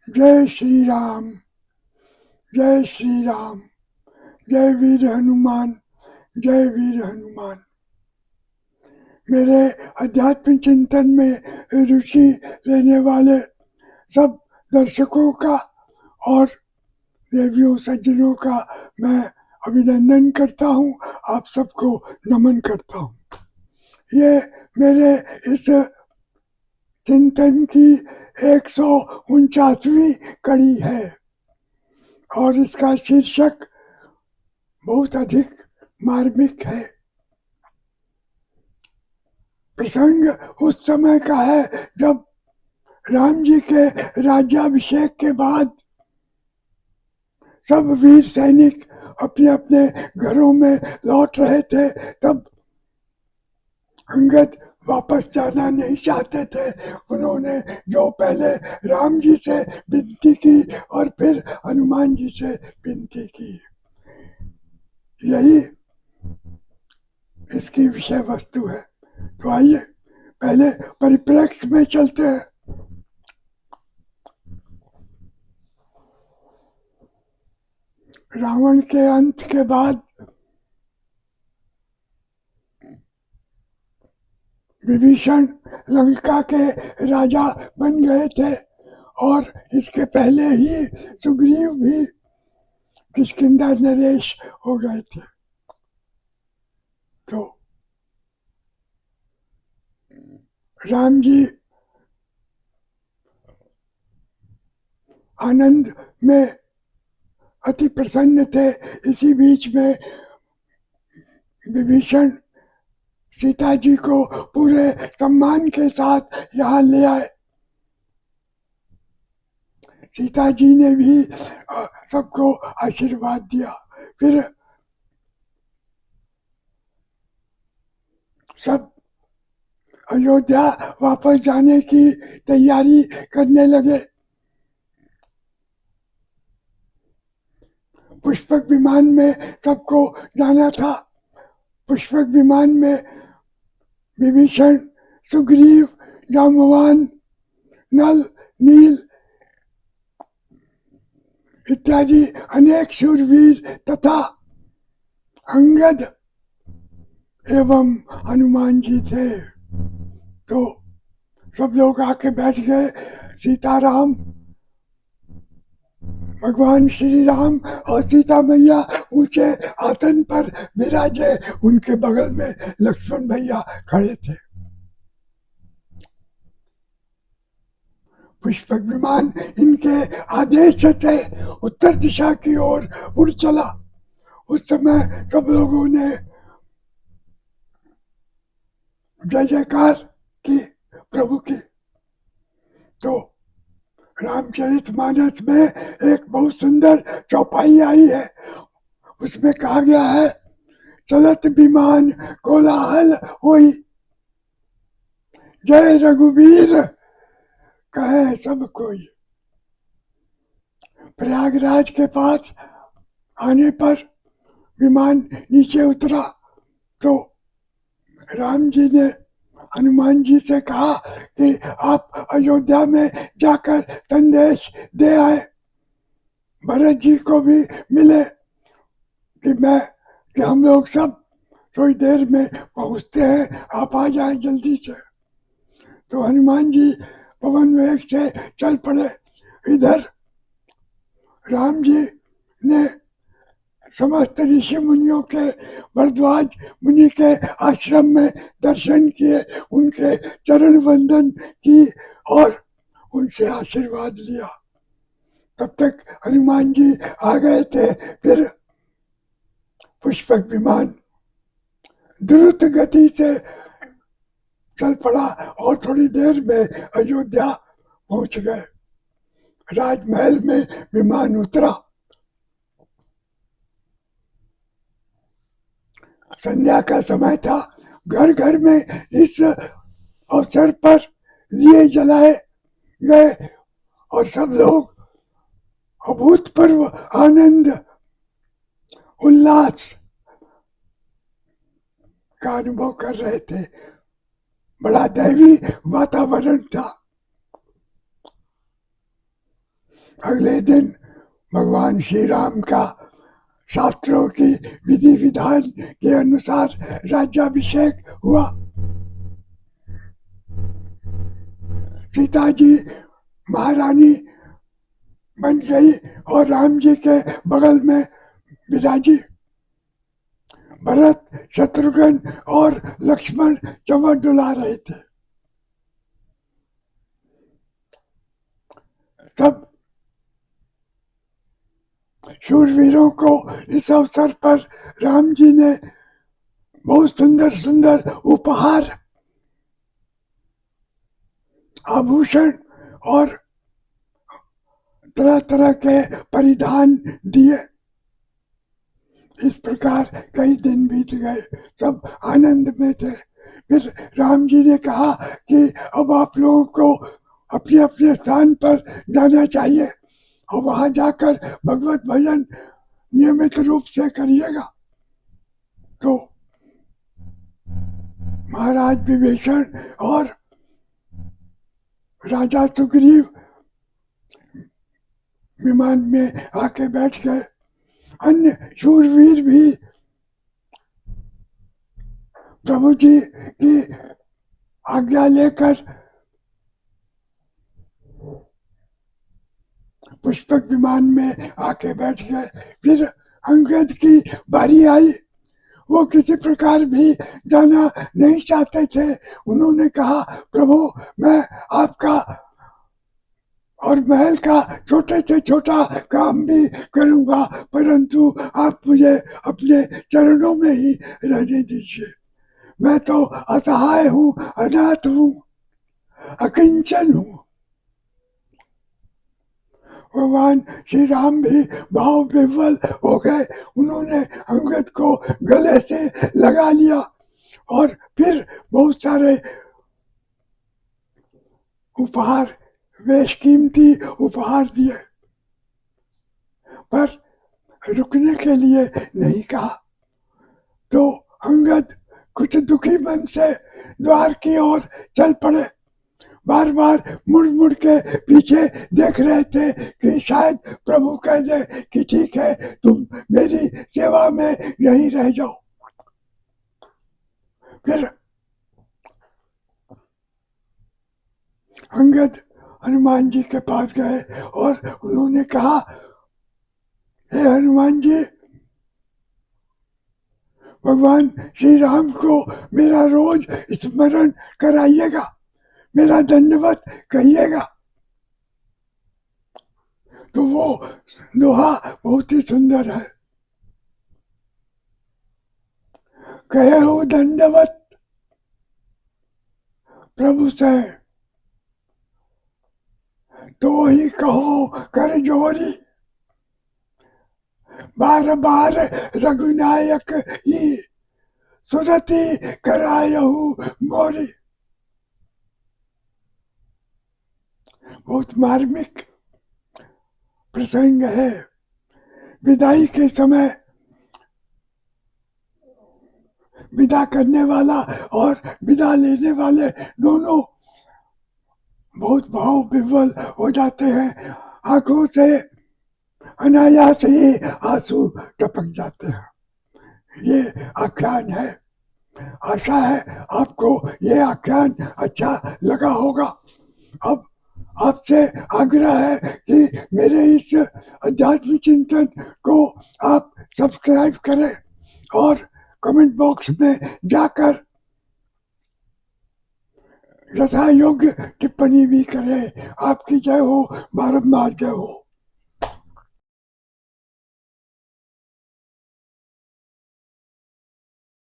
जय श्री राम, जय श्री राम, जय वीर हनुमान, जय वीर हनुमान। मेरे आध्यात्मिक चिंतन में रुचि लेने वाले सब दर्शकों का और देवियों सज्जनों का मैं अभिनंदन करता हूँ। आप सबको नमन करता हूँ। ये मेरे इस चिंतन की 149वीं कड़ी है और इसका शीर्षक बहुत अधिक मार्मिक है। प्रसंग उस समय का है जब राम जी के राज्याभिषेक के बाद सब वीर सैनिक अपने अपने घरों में लौट रहे थे। तब अंगद वापस जाना नहीं चाहते थे। उन्होंने जो पहले राम जी से विनती की और फिर हनुमान जी से विनती की। यही इसकी विषय वस्तु है। तो आइए पहले परिप्रेक्ष्य में चलते हैं। रावण के अंत के बाद विभीषण लंका के राजा बन गए थे और इसके पहले ही सुग्रीव भी किष्किंधा नरेश हो गए थे। तो राम जी आनंद में अति प्रसन्न थे। इसी बीच में विभीषण सीता जी को पूरे सम्मान के साथ यहाँ ले आए। सीता जी ने भी सबको आशीर्वाद दिया। फिर सब अयोध्या वापस जाने की तैयारी करने लगे। पुष्पक विमान में सबको जाना था। पुष्पक विमान में विभीषण, सुग्रीव, जाम्बवान, नल, नील इत्यादि अनेक शूरवीर तथा अंगद एवं हनुमान जी थे। तो सब लोग आके बैठ गए। सीताराम, भगवान श्री राम और सीता मैया ऊंचे आसन पर विराजे। उनके बगल में लक्ष्मण भैया खड़े थे। पुष्पक विमान इनके आदेश से उत्तर दिशा की ओर उड़ चला। उस समय सब लोगों ने जय जयकार की प्रभु की। तो रामचरितमानस में एक बहुत सुंदर चौपाई आई है। उसमें कहा गया है, चलत विमान कोलाहल होई, जय रघुवीर कहे सब कोई। प्रयागराज के पास आने पर विमान नीचे उतरा तो राम जी ने हनुमान जी से कहा कि आप अयोध्या में जाकर संदेश दे आए, भरत जी को भी मिले कि हम लोग सब थोड़ी देर में पहुंचते हैं, आप आ जाए जल्दी से। तो हनुमान जी पवन वेग से चल पड़े। इधर राम जी ने समस्त ऋषि मुनियों के, भरद्वाज मुनि के आश्रम में दर्शन किए, उनके चरण वंदन की और उनसे आशीर्वाद लिया। तब तक हनुमान जी आ गए थे। फिर पुष्पक विमान द्रुत गति से चल पड़ा और थोड़ी देर में अयोध्या पहुंच गए। राजमहल में विमान उतरा। संध्या का समय था। घर घर में इस अवसर पर दिए जलाए गए और सब लोग अभूतपूर्व आनंद उल्लास का अनुभव कर रहे थे। बड़ा दैवी वातावरण था। अगले दिन भगवान श्री राम का शास्त्रों की विधि विधान के अनुसार राज्याभिषेक हुआ। सीता जी महारानी बन गई और राम जी के बगल में विराजी। भरत, शत्रुघ्न और लक्ष्मण चमर डुला रहे थे। सब शूरवीरों को इस अवसर पर राम जी ने बहुत सुंदर सुंदर उपहार, आभूषण और तरह तरह के परिधान दिए। इस प्रकार कई दिन बीत गए, सब आनंद में थे। फिर राम जी ने कहा कि अब आप लोगों को अपने अपने स्थान पर जाना चाहिए और वहां जाकर भगवत भजन नियमित रूप से करिएगा। तो महाराज विभीषण और राजा सुग्रीव विमान में आके बैठ गए। अन्य शूरवीर भी प्रभु जी की आज्ञा लेकर पुष्पक विमान में आके बैठ गए। फिर अंगद की बारी आई। वो किसी प्रकार भी जाना नहीं चाहते थे। उन्होंने कहा, प्रभु मैं आपका और महल का छोटे से छोटा काम भी करूंगा, परंतु आप मुझे अपने चरणों में ही रहने दीजिए। मैं तो असहाय हूँ, अनाथ हूँ, अकिंचन हूँ। भगवान श्री राम भी भाव विह्वल हो गए। उन्होंने अंगद को गले से लगा लिया और फिर बहुत सारे उपहार, बेशकीमती उपहार दिए, पर रुकने के लिए नहीं कहा। तो अंगद कुछ दुखी मन से द्वार की ओर चल पड़े। बार बार मुड़ मुड़ के पीछे देख रहे थे कि शायद प्रभु कह दे कि ठीक है, तुम मेरी सेवा में यहीं रह जाओ। फिर अंगद हनुमान जी के पास गए और उन्होंने कहा, हे हनुमान जी, भगवान श्री राम को मेरा रोज स्मरण कराइएगा, मेरा दंडवत कहिएगा। तो वो दोहा बहुत ही सुंदर है। कहे हो दंडवत प्रभु से, तो ही कहो कर जोरी, बार बार रघुनायक ही सुरति करायहु मोरी। बहुत मार्मिक प्रसंग है। विदाई के समय विदा करने वाला और विदा लेने वाले दोनों बहुत भाव विह्वल हो जाते हैं। आंखों से अनायास ही आंसू टपक जाते हैं। ये आख्यान है। आशा है आपको ये आख्यान अच्छा लगा होगा। अब आपसे आग्रह है कि मेरे इस अध्यात्म चिंतन को आप सब्सक्राइब करें और कमेंट बॉक्स में जाकर यथा योग्य टिप्पणी भी करें। आपकी जय हो, बारंबार जय हो।